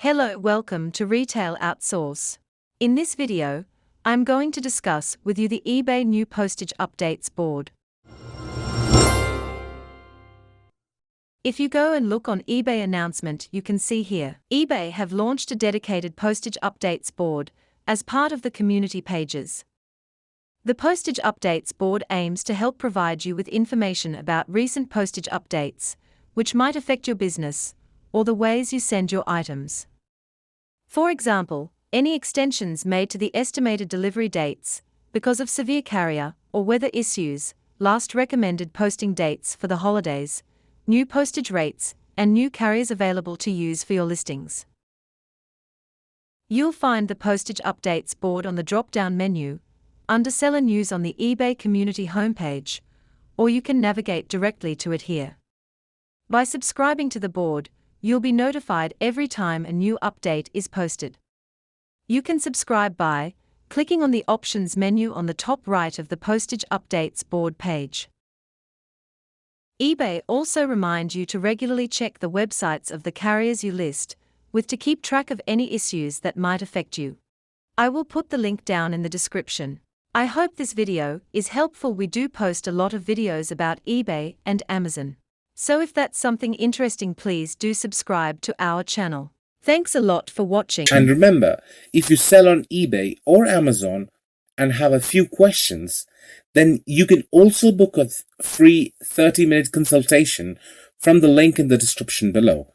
Hello, welcome to Retail Outsource. In this video, I'm going to discuss with you the eBay new postage updates board. If you go and look on eBay announcement, you can see here, eBay have launched a dedicated postage updates board as part of the community pages. The postage updates board aims to help provide you with information about recent postage updates, which might affect your business, or the ways you send your items. For example, any extensions made to the estimated delivery dates, because of severe carrier or weather issues, last recommended posting dates for the holidays, new postage rates, and new carriers available to use for your listings. You'll find the postage updates board on the drop-down menu, under Seller News on the eBay community homepage, or you can navigate directly to it here. By subscribing to the board, you'll be notified every time a new update is posted. You can subscribe by clicking on the options menu on the top right of the postage updates board page. eBay also reminds you to regularly check the websites of the carriers you list with to keep track of any issues that might affect you. I will put the link down in the description. I hope this video is helpful. We do post a lot of videos about eBay and Amazon. So if that's something interesting, please do subscribe to our channel. Thanks a lot for watching. And remember, if you sell on eBay or Amazon and have a few questions, then you can also book a free 30-minute consultation from the link in the description below.